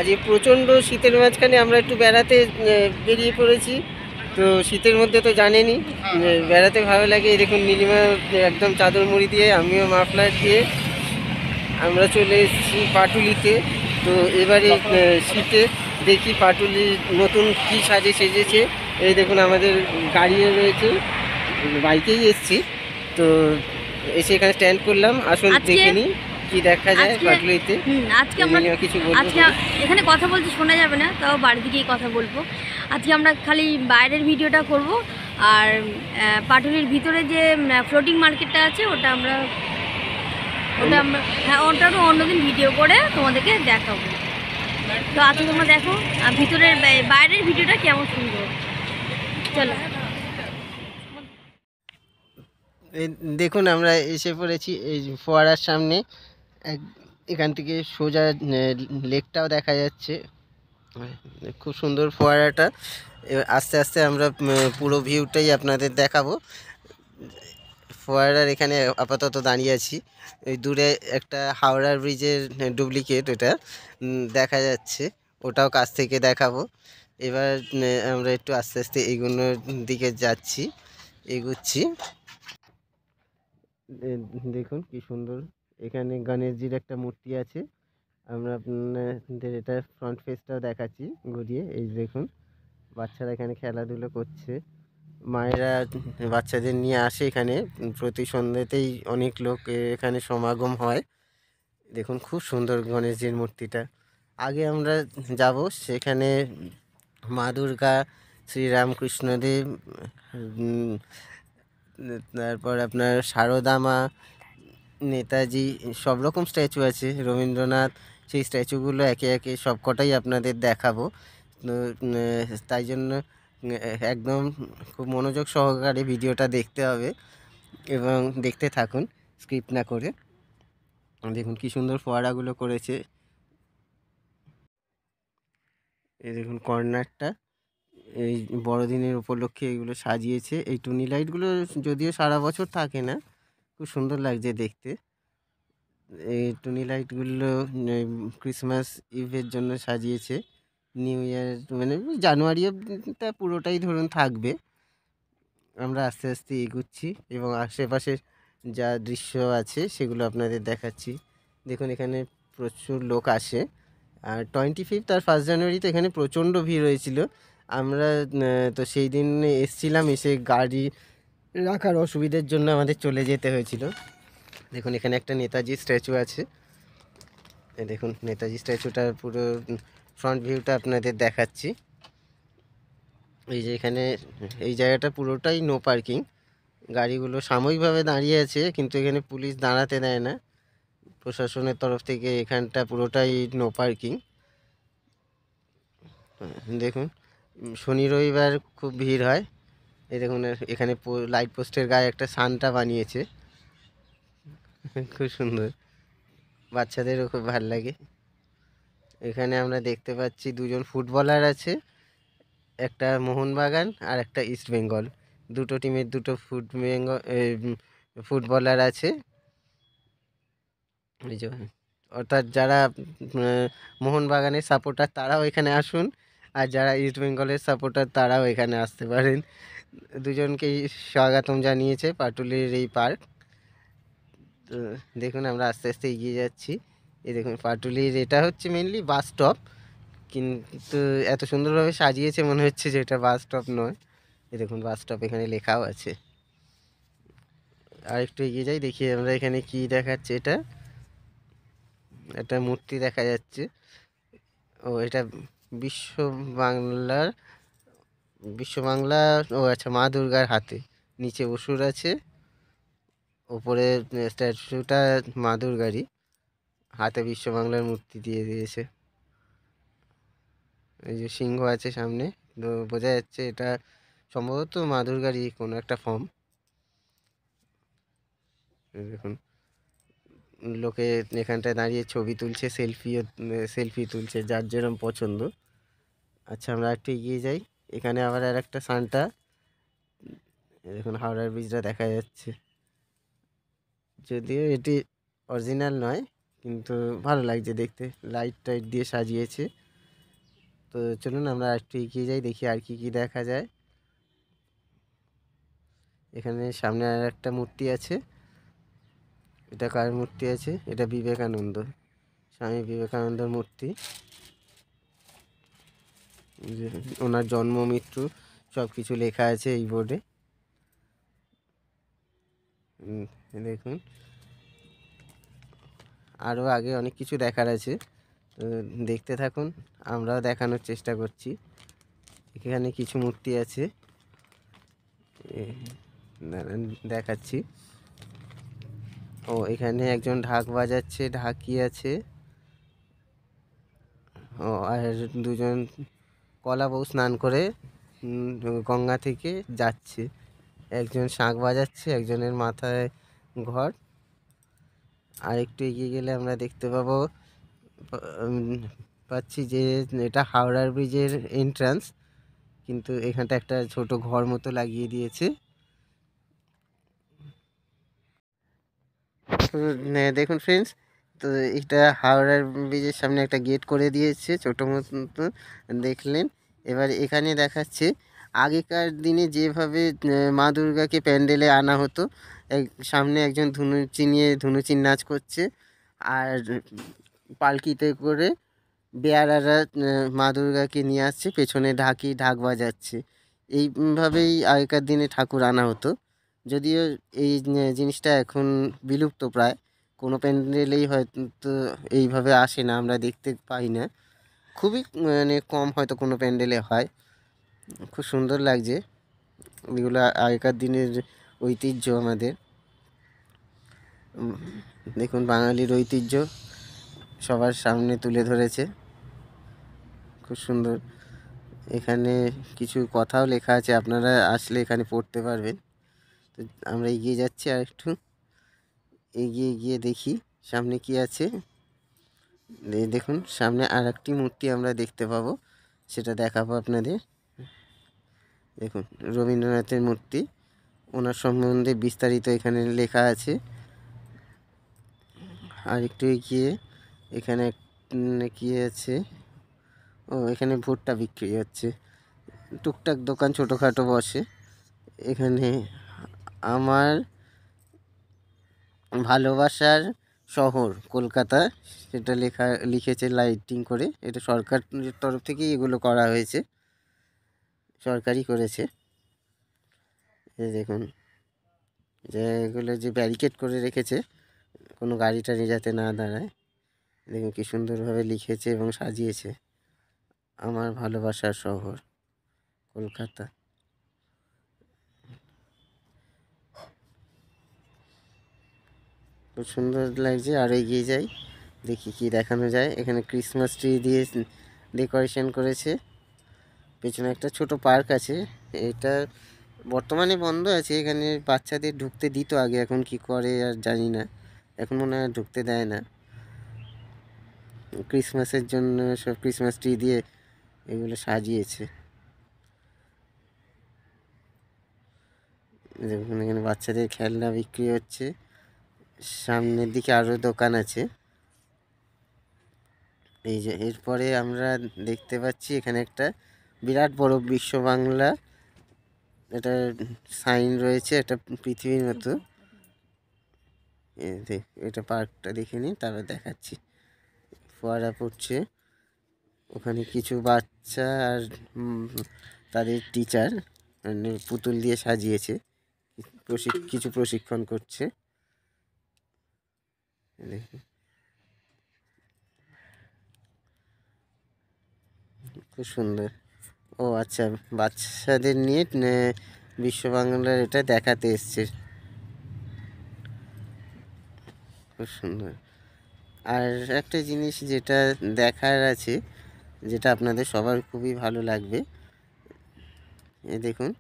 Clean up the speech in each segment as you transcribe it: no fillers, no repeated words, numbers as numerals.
আজকে প্রচণ্ড শীতের মাঝখানে আমরা একটু বেড়াতে বেরিয়ে পড়েছি। তো শীতের মধ্যে তো জানেনই বেড়াতে ভালো লাগে। দেখুন নীলিমা একদম চাদর মুড়ি দিয়ে, আমিও মাফলার দিয়ে আমরা চলে এসেছি পাটুলিতে। তো এবারে শীতে দেখি পাটুলি নতুন কী সাজে সেজেছে। এই দেখুন আমাদের গাড়িও রয়েছে, বাইকেই এসছি। তো এসে এখানে স্ট্যান্ড করলাম, আসুন দেখে নিই কি দেখা যায় পাটুলিতে। আজকে আমরা কিছু আজকে এখানে কথা বলতে শোনা যাবে না, তাও বাড়িতে গিয়ে কথা বলবো। আজকে আমরা খালি বাইরের ভিডিওটা করব, আর পাটুলির ভিতরে যে ফ্লোটিং মার্কেটটা আছে ওটা আমরা হ্যাঁ ওটারও অন্যদিন ভিডিও করে তোমাদেরকে দেখাবো। তো আজকে তোমরা দেখো আর ভিতরের বাইরের ভিডিওটা কেমন সুন্দর। চলো দেখুন আমরা এসে পড়েছি এই ফোয়ারার সামনে। এখান থেকে সোজা লেকটাও দেখা যাচ্ছে, খুব সুন্দর ফোয়ারাটা। আস্তে আস্তে আমরা পুরো ভিউটাই আপনাদের দেখাবো। ফোয়ারার এখানে আপাতত দাঁড়িয়ে আছি, এই দূরে একটা হাওড়ার ব্রিজের ডুপ্লিকেট ওটা দেখা যাচ্ছে, ওটাও কাছ থেকে দেখাবো। এবার আমরা একটু আস্তে আস্তে এগুলোর দিকে এগুচ্ছি। দেখুন কি সুন্দর, এখানে গণেশজির একটা মূর্তি আছে। আমরা আপনাদের এটা ফ্রন্ট ফেসটাও দেখাচ্ছি ঘুরিয়ে। এই দেখুন বাচ্চারা এখানে খেলাধুলো করছে, মায়েরা বাচ্চাদের নিয়ে আসে এখানে। প্রতি সন্ধ্যেতেই অনেক লোক এখানে সমাগম হয়। দেখুন খুব সুন্দর গণেশজির মূর্তিটা। আগে আমরা যাব সেখানে মা দুর্গা, শ্রীরামকৃষ্ণদেব, তারপর আপনার সারদা মা, নেতাজি, সব রকম স্ট্যাচু আছে, রবীন্দ্রনাথ, সেই স্ট্যাচুগুলো একে একে সব কটাই আপনাদের দেখাবো। তো তাই জন্য একদম খুব মনোযোগ সহকারে ভিডিওটা দেখতে হবে এবং দেখতে থাকুন স্কিপ না করে। দেখুন কি সুন্দর ফোয়ারাগুলো করেছে। এই দেখুন কর্নারটা, এই বড়দিনের উপলক্ষে এগুলো সাজিয়েছে। এই টুনি লাইটগুলো যদিও সারা বছর থাকে না, খুব সুন্দর লাগছে দেখতে। এই টুনি লাইটগুলো ক্রিসমাস ইভের জন্য সাজিয়েছে। নিউ ইয়ার মানে জানুয়ারিটা পুরোটাই ধরুন থাকবে। আমরা আস্তে আস্তে এগুচ্ছি এবং আশেপাশের যা দৃশ্য আছে সেগুলো আপনাদের দেখাচ্ছি। দেখুন এখানে প্রচুর লোক আসে, আর 25 আর 1 জানুয়ারিতে এখানে প্রচণ্ড ভিড় হয়েছিল। আমরা তো সেই দিন এসছিলাম, এসে গাড়ি রাখার অসুবিধার জন্য আমাদের চলে যেতে হয়েছিল। দেখুন এখানে একটা নেতাজি স্ট্যাচু আছে, দেখুন নেতাজি স্ট্যাচুটার পুরো ফ্রন্ট ভিউটা আপনাদের দেখাচ্ছি। এই যে এখানে এই জায়গাটা পুরোটাই নো পার্কিং, গাড়িগুলো সাময়িকভাবে দাঁড়িয়ে আছে, কিন্তু এখানে পুলিশ দাঁড়াতে দেয় না, প্রশাসনের তরফ থেকে এখানটা পুরোটাই নো পার্কিং। দেখুন শনি রবিবার খুব ভিড় হয়। এই দেখুন এখানে লাইট পোস্টের গায়ে একটা সানটা বানিয়েছে, খুব সুন্দর, বাচ্চাদেরও খুব ভালো লাগে। এখানে আমরা দেখতে পাচ্ছি দুজন ফুটবলার আছে, একটা মোহনবাগান আর একটা ইস্ট বেঙ্গল, দুটো টিমের দুটো ফুটবলার আছে। এই যে অর্থাৎ যারা মোহনবাগানের সাপোর্টার তারাও এখানে আসুন, আর যারা ইস্ট বেঙ্গলের সাপোর্টার তারাও এখানে আসতে পারেন। দুজনকেই স্বাগতম জানিয়েছে পাটুলির এই পার্ক। তো দেখুন আমরা আস্তে আস্তে এগিয়ে যাচ্ছি। এই দেখুন পাটুলির এটা হচ্ছে মেনলি বাস স্টপ, কিন্তু এত সুন্দরভাবে সাজিয়েছে মনে হচ্ছে যে এটা বাস স্টপ নয়। এই দেখুন বাস স্টপ এখানে লেখাও আছে। আর একটু এগিয়ে যাই, দেখি আমরা এখানে কি দেখাচ্ছে। এটা একটা মূর্তি দেখা যাচ্ছে। ও এটা বিশ্ব বাংলার ও আচ্ছা, মা দুর্গার হাতে, নিচে অসুর আছে, ওপরে স্ট্যাচুটা মা দুর্গারই, হাতে বিশ্ব বাংলার মূর্তি দিয়ে দিয়েছে। এই যে সিংহ আছে সামনে, তো বোঝা যাচ্ছে এটা সম্ভবত মা দুর্গারই কোনো একটা ফর্ম। দেখুন লোকে এখানটায় দাঁড়িয়ে ছবি তুলছে, সেলফি তুলছে, যার যেরকম পছন্দ। আচ্ছা আমরা একটু এগিয়ে যাই, এখানে আবার আর একটা সানটা, দেখুন হাওড়ার ব্রিজটা দেখা যাচ্ছে। যদিও এটি অরিজিনাল নয়, কিন্তু ভালো লাগছে দেখতে, লাইট টাইট দিয়ে সাজিয়েছে। তো চলুন আমরা একটু এগিয়ে যাই, দেখি আর কি কি দেখা যায়। এখানে সামনে আর একটা মূর্তি আছে। এটা কার মূর্তি আছে? এটা বিবেকানন্দ, স্বামী বিবেকানন্দর মূর্তি। ওনার জন্ম মৃত্যু সব কিছু লেখা আছে এই বোর্ডে। দেখুন আরও আগে অনেক কিছু দেখার আছে, তো দেখতে থাকুন, আমরাও দেখানোর চেষ্টা করছি। এখানে কিছু মূর্তি আছে, দাঁড়ান দেখাচ্ছি। ও এখানে একজন ঢাক বাজাচ্ছে, ঢাকি আছে। ও আর দুজন কলা বউ স্নান করে গঙ্গা থেকে যাচ্ছে। একজন শাঁখ বাজাচ্ছে, একজনের মাথায় ঘর। আর একটু এগিয়ে গেলে আমরা দেখতে পাচ্ছি যে এটা হাওড়ার ব্রিজের এন্ট্রান্স, কিন্তু এখানটা একটা ছোট ঘর মতো লাগিয়ে দিয়েছে। তো দেখুন ফ্রেন্ডস, তো এটা হাওড়ার ব্রিজের সামনে একটা গেট করে দিয়েছে ছোটো মতো, দেখলেন। এবার এখানে দেখাচ্ছে আগেকার দিনে যেভাবে মা দুর্গাকে প্যান্ডেলে আনা হতো। সামনে একজন ধুনুচি নিয়ে ধুনুচির নাচ করছে, আর পালকিতে করে বেয়ারারা মা দুর্গাকে নিয়ে আসছে, পেছনে ঢাকি ঢাক বাজাচ্ছে। এইভাবেই আগেকার দিনে ঠাকুর আনা হতো। যদিও এই জিনিসটা এখন বিলুপ্ত প্রায়, কোনো প্যান্ডেলেই হয়তো এইভাবে আসে না, আমরা দেখতে পাই না, খুবই মানে কম হয়তো কোনো প্যান্ডেলে হয়। খুব সুন্দর লাগছে, এগুলো আগেকার দিনের ঐতিহ্য আমাদের। দেখুন বাঙালির ঐতিহ্য সবার সামনে তুলে ধরেছে, খুব সুন্দর। এখানে কিছু কথাও লেখা আছে, আপনারা আসলে এখানে পড়তে পারবেন। তো আমরা এগিয়ে যাচ্ছি, আর একটু এগিয়ে গিয়ে দেখি সামনে কি আছে। দেখুন সামনে আর একটি মূর্তি আমরা দেখতে পাবো, সেটা দেখাবো আপনাদের। দেখুন রবীন্দ্রনাথের মূর্তি, ওনার সম্বন্ধে বিস্তারিত এখানে লেখা আছে। আর একটু এগিয়ে এখানে কি আছে? ও এখানে ভুট্টা বিক্রি হচ্ছে, টুকটাক দোকান ছোটোখাটো বসে এখানে। আমার ভালোবাসার শহর কলকাতা, সেটা লিখেছে লাইটিং করে। এটা সরকারের তরফ থেকেই এগুলো করা হয়েছে, সরকারই করেছে। এই দেখুন যে এগুলো যে ব্যারিকেড করে রেখেছে, কোনো গাড়ি টাড়ি যাতে না দাঁড়ায়। দেখুন কি সুন্দরভাবে লিখেছে এবং সাজিয়েছে, আমার ভালোবাসার শহর কলকাতা। খুব সুন্দর লাগছে, আর এগিয়ে যাই, দেখি কি দেখানো যায়। এখানে ক্রিসমাস ট্রি দিয়ে ডেকোরেশন করেছে, পেছনে একটা ছোট পার্ক আছে। এটা বর্তমানে বন্ধ আছে, এখানে বাচ্চাদের ঢুকতে দিত আগে, এখন কি করে আর জানি না, এখন মনে হয় ঢুকতে দেয় না। ক্রিসমাসের জন্য সব ক্রিসমাস ট্রি দিয়ে এগুলো সাজিয়েছে। দেখুন এখানে বাচ্চাদের খেলনা বিক্রি হচ্ছে, সামনের দিকে আরও দোকান আছে। এই যে এরপরে আমরা দেখতে পাচ্ছি এখানে একটা বিরাট বড় বিশ্ব বাংলা, এটা সাইন রয়েছে, এটা পৃথিবীর মতো। এটা পার্কটা দেখে নিন, তারপর দেখাচ্ছি। ফোয়ারা পড়ছে, ওখানে কিছু বাচ্চা আর তাদের টিচার মানে পুতুল দিয়ে সাজিয়েছে, কিছু প্রশিক্ষণ করছে। দেখুন খুব সুন্দর। ও আচ্ছা, বাচ্চাদের নিয়ে বিশ্ব বাংলার এটা দেখাতে এসছে, খুব সুন্দর। আর একটা জিনিস যেটা দেখার আছে, যেটা আপনাদের সবার খুবই ভালো লাগবে, দেখুন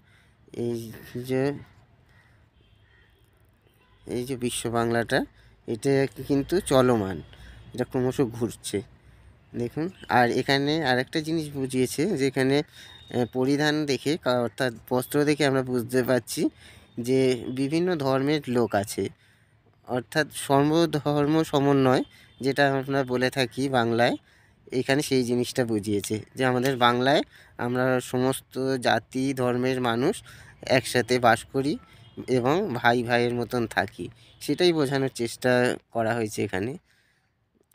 এই যে বিশ্ব বাংলাটা, এটা কিন্তু চলমান, এটা ক্রমশ ঘুরছে, দেখুন। আর এখানে আরেকটা জিনিস বুঝিয়েছে, যে এখানে পরিধান দেখে, অর্থাৎ বস্ত্র দেখে আমরা বুঝতে পারছি যে বিভিন্ন ধর্মের লোক আছে, অর্থাৎ সর্বধর্ম সমন্বয়, যেটা আমরা বলে থাকি বাংলায়। এখানে সেই জিনিসটা বুঝিয়েছে যে আমাদের বাংলায় আমরা সমস্ত জাতি ধর্মের মানুষ একসাথে বাস করি এবং ভাই ভাইয়ের মতন থাকি, সেটাই বোঝানোর চেষ্টা করা হয়েছে এখানে।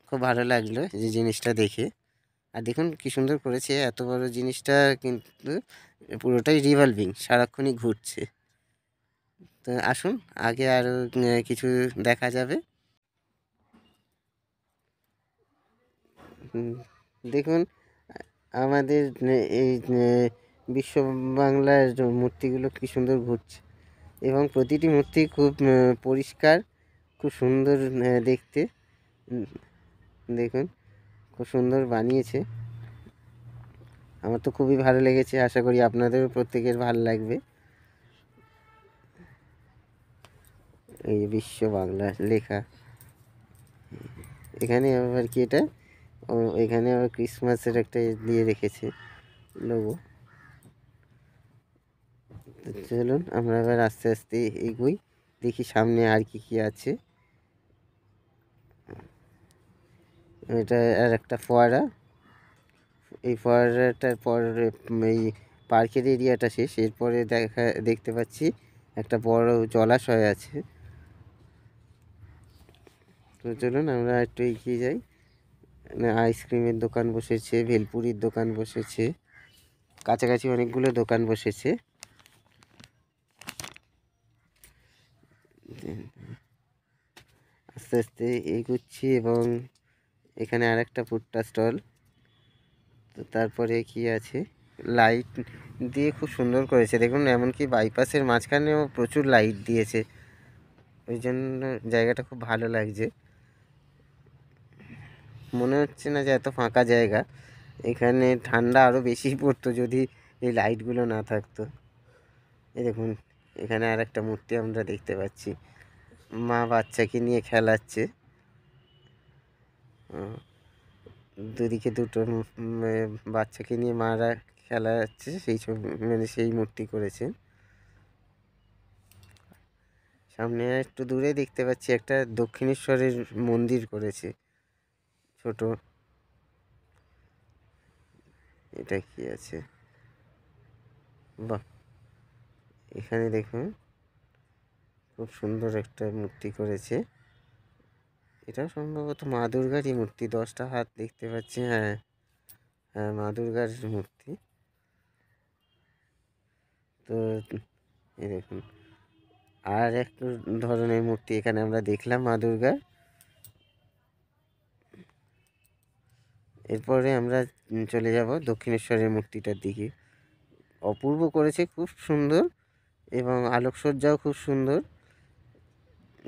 খুব ভালো লাগলো যে জিনিসটা দেখে। আর দেখুন কি সুন্দর করেছে, এত বড় জিনিসটা কিন্তু পুরোটাই রিভলভিং, সারাক্ষণই ঘুরছে। তো আসুন আগে আরও কিছু দেখা যাবে। দেখুন আমাদের এই বিশ্ব বাংলার মূর্তিগুলো কি সুন্দর ঘুরছে এবং প্রতিটি মূর্তি খুব পরিষ্কার, খুব সুন্দর দেখতে। দেখুন খুব সুন্দর বানিয়েছে, আমার তো খুবই ভালো লেগেছে, আশা করি আপনাদেরও প্রত্যেকের ভালো লাগবে। এই বিশ্ব বাংলা লেখা, এখানে আবার কি এটা, ও এখানে আবার ক্রিসমাসের একটা দিয়ে রেখেছে লোগো। চলুন আমরা এবার আস্তে আস্তে এগোই, দেখি সামনে আর কি কি আছে। এটা আর একটা ফোয়ারা, এই ফোয়ারাটার পর এই পার্কের এরিয়াটা শেষ, এরপরে দেখতে পাচ্ছি একটা বড় জলাশয় আছে। তো চলুন আমরা একটু এগিয়ে যাই। আইসক্রিমের দোকান বসেছে, ভেলপুরির দোকান বসেছে, কাছাকাছি অনেকগুলো দোকান বসেছে। আস্তে আস্তে এগোচ্ছি এবং এখানে আর একটা ফুডটা স্টল। তো তারপরে কি আছে, লাইট দিয়ে খুব সুন্দর করেছে দেখুন, এমনকি বাইপাসের মাঝখানেও প্রচুর লাইট দিয়েছে, ওই জন্য জায়গাটা খুব ভালো লাগছে। মনে হচ্ছে না যে এত ফাঁকা জায়গা, এখানে ঠান্ডা আরও বেশি পড়তো যদি এই লাইটগুলো না থাকতো। এই দেখুন এখানে আর একটা মূর্তি আমরা দেখতে পাচ্ছি, মা বাচ্চাকে নিয়ে খেলাচ্ছে। দুদিকে দুটো বাচ্চাকে নিয়ে মারা খেলাচ্ছে, সেই ছবি মানে সেই মূর্তি করেছে। সামনে একটু দূরে দেখতে পাচ্ছি একটা দক্ষিণেশ্বরের মন্দির করেছে ছোট। এটা কি আছে, বাহ, এখানে দেখুন খুব সুন্দর একটা মূর্তি করেছে, এটা সম্ভবত মা দুর্গারই মূর্তি, 10টা হাত দেখতে পাচ্ছি। হ্যাঁ হ্যাঁ, মা দুর্গার মূর্তি। তো এই দেখুন আর একটু ধরনের মূর্তি এখানে আমরা দেখলাম মা দুর্গার। এরপরে আমরা চলে যাব দক্ষিণেশ্বরের মূর্তিটার দিকে। অপূর্ব করেছে, খুব সুন্দর এবং আলোকসজ্জাও খুব সুন্দর।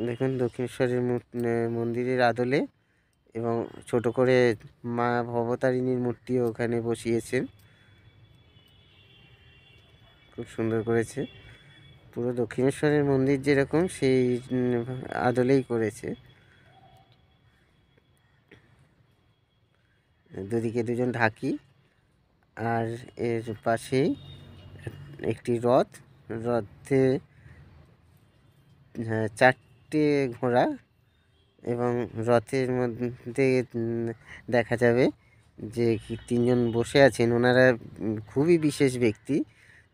দেখুন দক্ষিণেশ্বরের মন্দিরের আদলে এবং ছোট করে মা ভবতারিণীর মূর্তিও ওখানে বসিয়েছেন, খুব সুন্দর করেছে। পুরো দক্ষিণেশ্বরের মন্দির যেরকম সেই আদলেই করেছে। দুদিকে দুজন ঢাকি, আর এর পাশেই একটি রথে 4টে ঘোড়া এবং রথের মধ্যে দেখা যাবে যে 3জন বসে আছেন, ওনারা খুবই বিশেষ ব্যক্তি।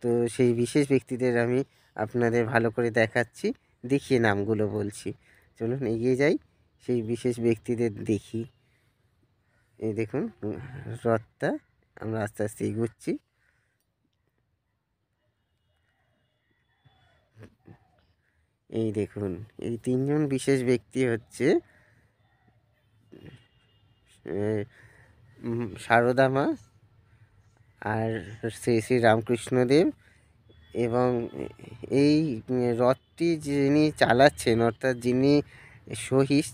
তো সেই বিশেষ ব্যক্তিদের আমি আপনাদের ভালো করে দেখাচ্ছি, দেখিয়ে নামগুলো বলছি। চলুন এগিয়ে যাই, সেই বিশেষ ব্যক্তিদের দেখি। এই দেখুন রথটা, আমরা আস্তে আস্তে এগোচ্ছি। এই দেখুন এই 3জন বিশেষ ব্যক্তি হচ্ছে সারদা মা আর শ্রী শ্রী রামকৃষ্ণদেব, এবং এই রথটি যিনি চালাচ্ছেন অর্থাৎ যিনি সহিস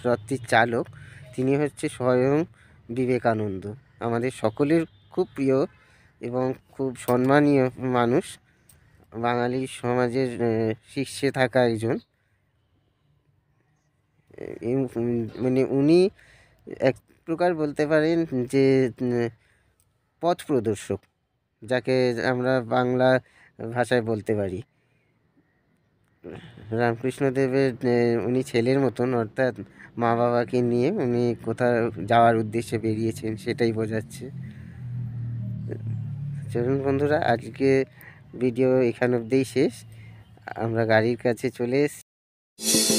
রথটির চালক, তিনি হচ্ছে স্বয়ং বিবেকানন্দ, আমাদের সকলের খুব প্রিয় এবং খুব সম্মানীয় মানুষ, বাঙালি সমাজের শীর্ষে থাকা একজন। মানে উনি এক প্রকার বলতে পারেন যে পথ প্রদর্শক, যাকে আমরা বাংলা ভাষায় বলতে পারি। রামকৃষ্ণদেবের উনি ছেলের মতন, অর্থাৎ মা বাবাকে নিয়ে উনি কোথাও যাওয়ার উদ্দেশ্যে বেরিয়েছেন, সেটাই বোঝাচ্ছে। চলুন বন্ধুরা, আজকে ভিডিও এখান অবধিই শেষ। আমরা গাড়ির কাছে চলে এসেছি।